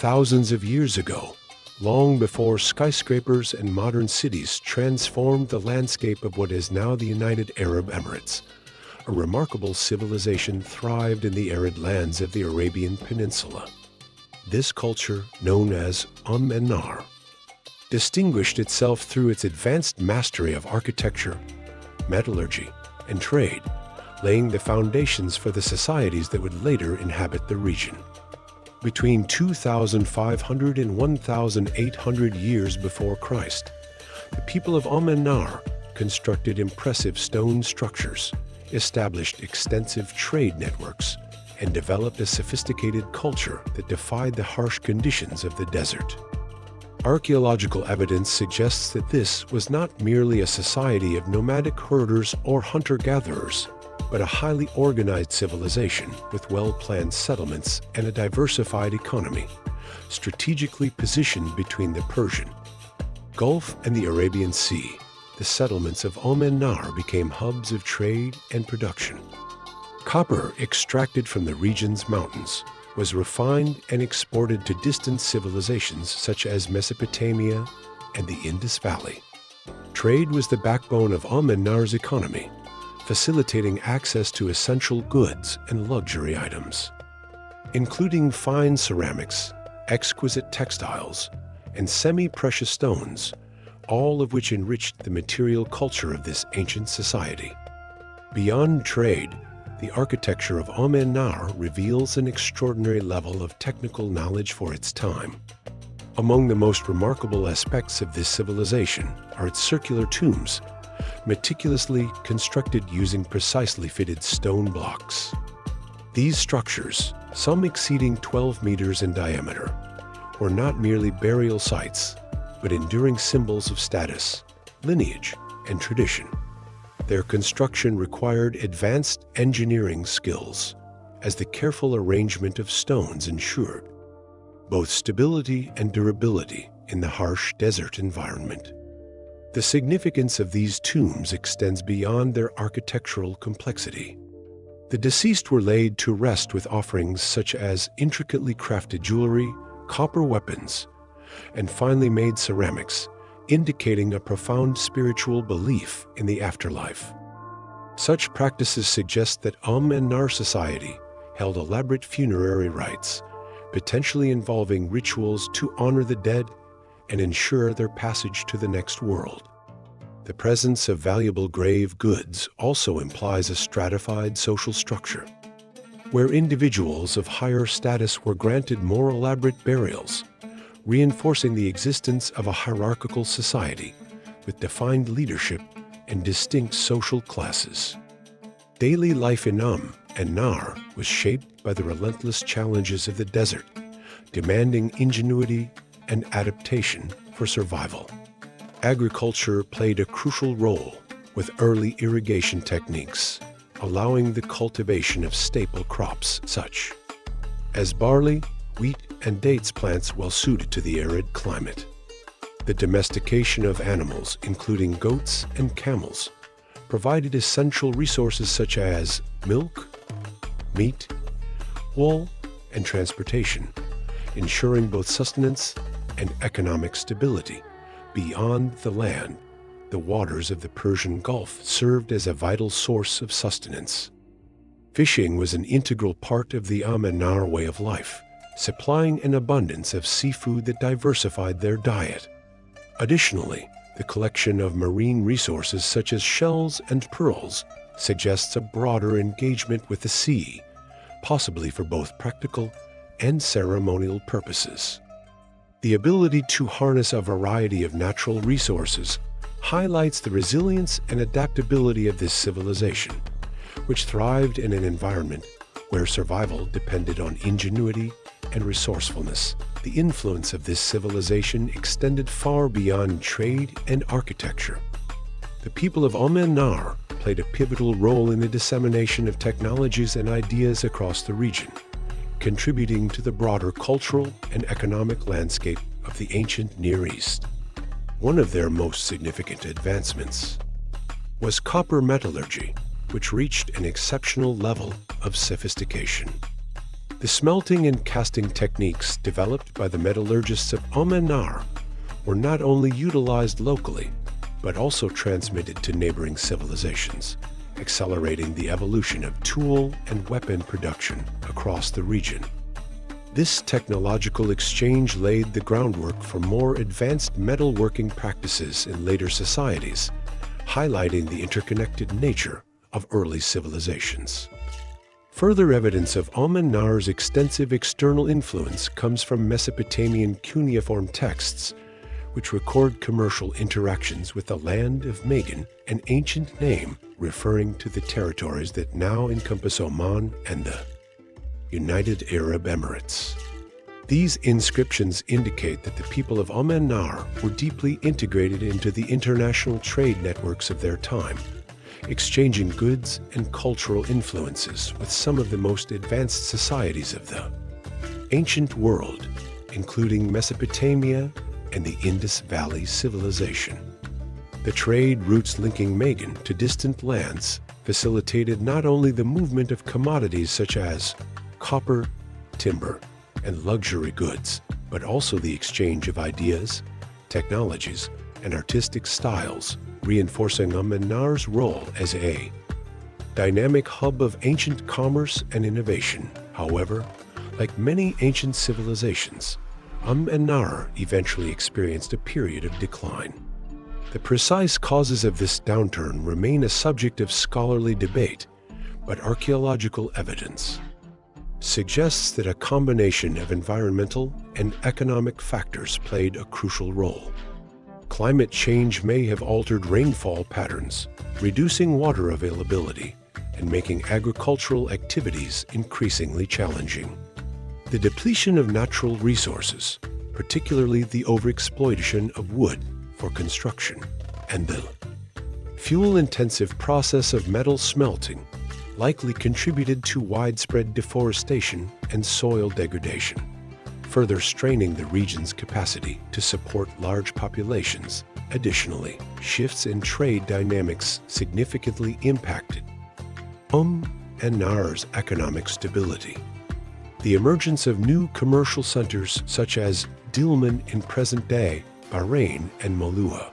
Thousands of years ago, long before skyscrapers and modern cities transformed the landscape of what is now the United Arab Emirates, a remarkable civilization thrived in the arid lands of the Arabian Peninsula. This culture, known as An-Nar, distinguished itself through its advanced mastery of architecture, metallurgy, and trade, laying the foundations for the societies that would later inhabit the region. Between 2,500 and 1,800 years before Christ, the people of Umm An-Nar constructed impressive stone structures, established extensive trade networks, and developed a sophisticated culture that defied the harsh conditions of the desert. Archaeological evidence suggests that this was not merely a society of nomadic herders or hunter-gatherers, but a highly organized civilization with well-planned settlements and a diversified economy, strategically positioned between the Persian Gulf and the Arabian Sea. The settlements of Umm An-Nar became hubs of trade and production. Copper extracted from the region's mountains was refined and exported to distant civilizations such as Mesopotamia and the Indus Valley. Trade was the backbone of Umm An-Nar's economy, facilitating access to essential goods and luxury items, including fine ceramics, exquisite textiles, and semi-precious stones, all of which enriched the material culture of this ancient society. Beyond trade, the architecture of Umm An-Nar reveals an extraordinary level of technical knowledge for its time. Among the most remarkable aspects of this civilization are its circular tombs, meticulously constructed using precisely fitted stone blocks. These structures, some exceeding 12 meters in diameter, were not merely burial sites, but enduring symbols of status, lineage, and tradition. Their construction required advanced engineering skills, as the careful arrangement of stones ensured both stability and durability in the harsh desert environment. The significance of these tombs extends beyond their architectural complexity. The deceased were laid to rest with offerings such as intricately crafted jewelry, copper weapons, and finely made ceramics, indicating a profound spiritual belief in the afterlife. Such practices suggest that Umm An-Nar society held elaborate funerary rites, potentially involving rituals to honor the dead and ensure their passage to the next world. The presence of valuable grave goods also implies a stratified social structure, where individuals of higher status were granted more elaborate burials, reinforcing the existence of a hierarchical society with defined leadership and distinct social classes. Daily life in Umm An-Nar was shaped by the relentless challenges of the desert, demanding ingenuity and adaptation for survival. Agriculture played a crucial role, with early irrigation techniques allowing the cultivation of staple crops such as barley, wheat, and dates, plants well suited to the arid climate. The domestication of animals, including goats and camels, provided essential resources such as milk, meat, wool, and transportation, ensuring both sustenance and economic stability. Beyond the land, the waters of the Persian Gulf served as a vital source of sustenance. Fishing was an integral part of the Umm An-Nar way of life, supplying an abundance of seafood that diversified their diet. Additionally, the collection of marine resources such as shells and pearls suggests a broader engagement with the sea, possibly for both practical and ceremonial purposes. The ability to harness a variety of natural resources highlights the resilience and adaptability of this civilization, which thrived in an environment where survival depended on ingenuity and resourcefulness. The influence of this civilization extended far beyond trade and architecture. The people of Umm An-Nar played a pivotal role in the dissemination of technologies and ideas across the region, contributing to the broader cultural and economic landscape of the ancient Near East. One of their most significant advancements was copper metallurgy, which reached an exceptional level of sophistication. The smelting and casting techniques developed by the metallurgists of Umm An-Nar were not only utilized locally, but also transmitted to neighboring civilizations, accelerating the evolution of tool and weapon production across the region. This technological exchange laid the groundwork for more advanced metalworking practices in later societies, highlighting the interconnected nature of early civilizations. Further evidence of Umm An-Nar's extensive external influence comes from Mesopotamian cuneiform texts, which record commercial interactions with the land of Magan, an ancient name referring to the territories that now encompass Oman and the United Arab Emirates. These inscriptions indicate that the people of Umm An-Nar were deeply integrated into the international trade networks of their time, exchanging goods and cultural influences with some of the most advanced societies of the ancient world, including Mesopotamia and the Indus Valley Civilization. The trade routes linking Magan to distant lands facilitated not only the movement of commodities such as copper, timber, and luxury goods, but also the exchange of ideas, technologies, and artistic styles, reinforcing Umm An-Nar's role as a dynamic hub of ancient commerce and innovation. However, like many ancient civilizations, Umm An-Nar eventually experienced a period of decline. The precise causes of this downturn remain a subject of scholarly debate, but archaeological evidence suggests that a combination of environmental and economic factors played a crucial role. Climate change may have altered rainfall patterns, reducing water availability and making agricultural activities increasingly challenging. The depletion of natural resources, particularly the overexploitation of wood for construction, and the fuel-intensive process of metal smelting, likely contributed to widespread deforestation and soil degradation, further straining the region's capacity to support large populations. Additionally, shifts in trade dynamics significantly impacted An-Nar's economic stability. The emergence of new commercial centers such as Dilmun in present-day Bahrain and Malua,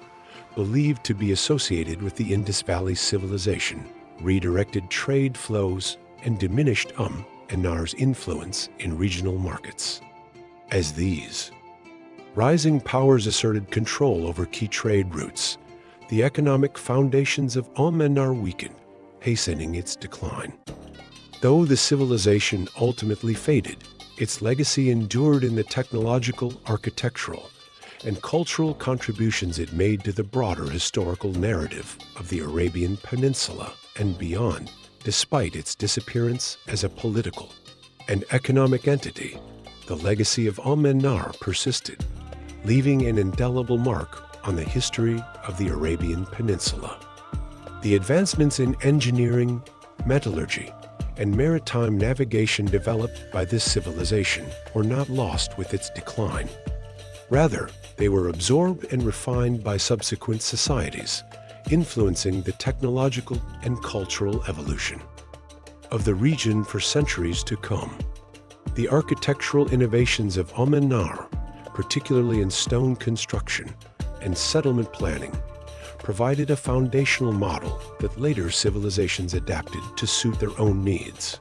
believed to be associated with the Indus Valley Civilization, redirected trade flows and diminished An-Nar's influence in regional markets. As these rising powers asserted control over key trade routes, the economic foundations of An-Nar weakened, hastening its decline. Though the civilization ultimately faded, its legacy endured in the technological, architectural, and cultural contributions it made to the broader historical narrative of the Arabian Peninsula and beyond. Despite its disappearance as a political and economic entity, the legacy of An-Nar persisted, leaving an indelible mark on the history of the Arabian Peninsula. The advancements in engineering, metallurgy, and maritime navigation developed by this civilization were not lost with its decline. Rather, they were absorbed and refined by subsequent societies, influencing the technological and cultural evolution of the region for centuries to come. The architectural innovations of An-Nar, particularly in stone construction and settlement planning, provided a foundational model that later civilizations adapted to suit their own needs.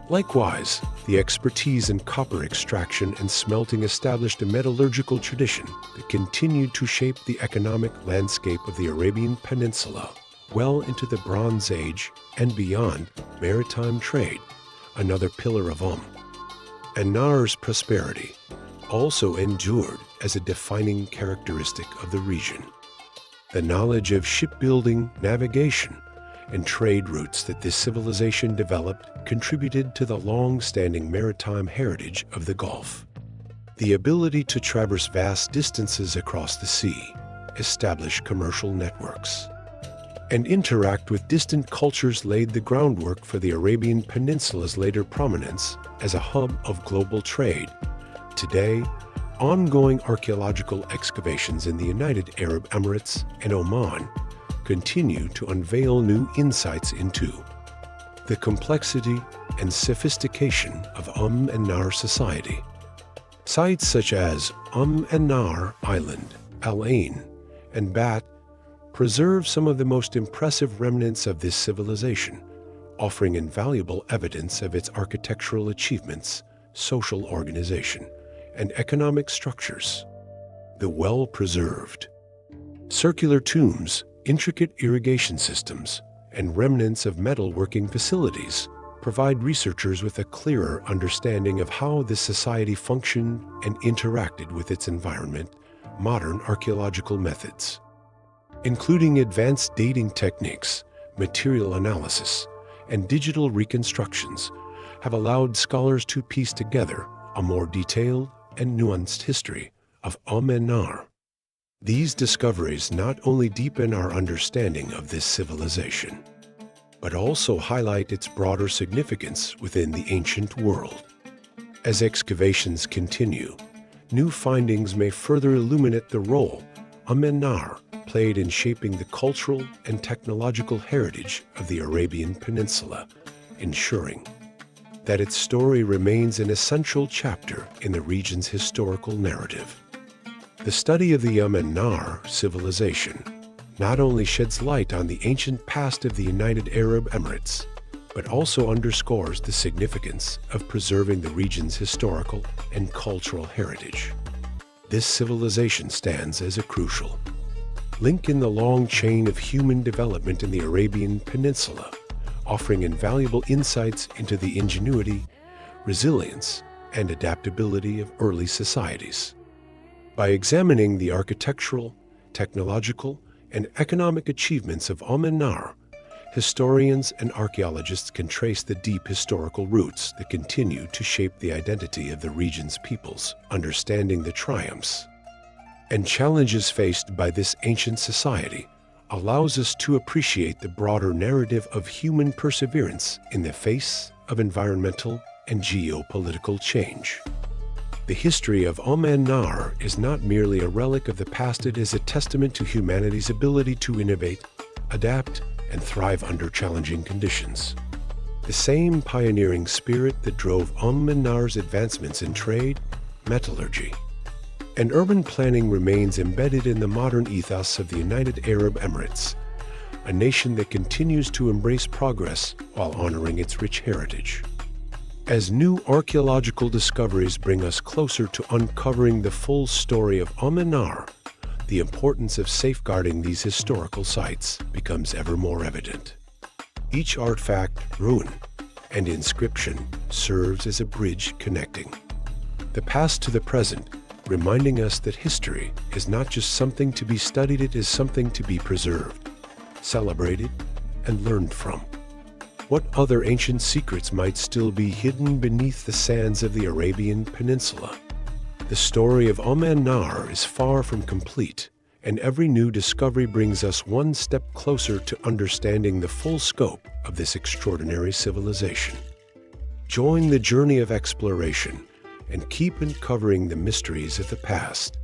Likewise, the expertise in copper extraction and smelting established a metallurgical tradition that continued to shape the economic landscape of the Arabian Peninsula well into the Bronze Age and beyond. Maritime trade, another pillar of An-Nar's prosperity, also endured as a defining characteristic of the region. The knowledge of shipbuilding, navigation, and trade routes that this civilization developed contributed to the long-standing maritime heritage of the Gulf. The ability to traverse vast distances across the sea, establish commercial networks, and interact with distant cultures laid the groundwork for the Arabian Peninsula's later prominence as a hub of global trade. Today, ongoing archaeological excavations in the United Arab Emirates and Oman continue to unveil new insights into the complexity and sophistication of An-Nar society. Sites such as An-Nar Island, Al Ain, and Bat preserve some of the most impressive remnants of this civilization, offering invaluable evidence of its architectural achievements, social organization, and economic structures. The well-preserved circular tombs, intricate irrigation systems, and remnants of metalworking facilities provide researchers with a clearer understanding of how this society functioned and interacted with its environment. Modern archaeological methods, including advanced dating techniques, material analysis, and digital reconstructions, have allowed scholars to piece together a more detailed and nuanced history of An-Nar. These discoveries not only deepen our understanding of this civilization, but also highlight its broader significance within the ancient world. As excavations continue, new findings may further illuminate the role An-Nar played in shaping the cultural and technological heritage of the Arabian Peninsula, ensuring that its story remains an essential chapter in the region's historical narrative. The study of the An-Nar civilization not only sheds light on the ancient past of the United Arab Emirates, but also underscores the significance of preserving the region's historical and cultural heritage. This civilization stands as a crucial link in the long chain of human development in the Arabian Peninsula, offering invaluable insights into the ingenuity, resilience, and adaptability of early societies. By examining the architectural, technological, and economic achievements of An-Nar, historians and archaeologists can trace the deep historical roots that continue to shape the identity of the region's peoples, understanding the triumphs and challenges faced by this ancient society allows us to appreciate the broader narrative of human perseverance in the face of environmental and geopolitical change. The history of An-Nar is not merely a relic of the past, it is a testament to humanity's ability to innovate, adapt, and thrive under challenging conditions. The same pioneering spirit that drove An-Nar's advancements in trade, metallurgy, and urban planning remains embedded in the modern ethos of the United Arab Emirates, a nation that continues to embrace progress while honoring its rich heritage. As new archaeological discoveries bring us closer to uncovering the full story of An-Nar, the importance of safeguarding these historical sites becomes ever more evident. Each artifact, ruin, and inscription serves as a bridge connecting the past to the present, reminding us that history is not just something to be studied, it is something to be preserved, celebrated, and learned from. What other ancient secrets might still be hidden beneath the sands of the Arabian Peninsula? The story of An-Nar is far from complete, and every new discovery brings us one step closer to understanding the full scope of this extraordinary civilization. Join the journey of exploration and keep uncovering the mysteries of the past.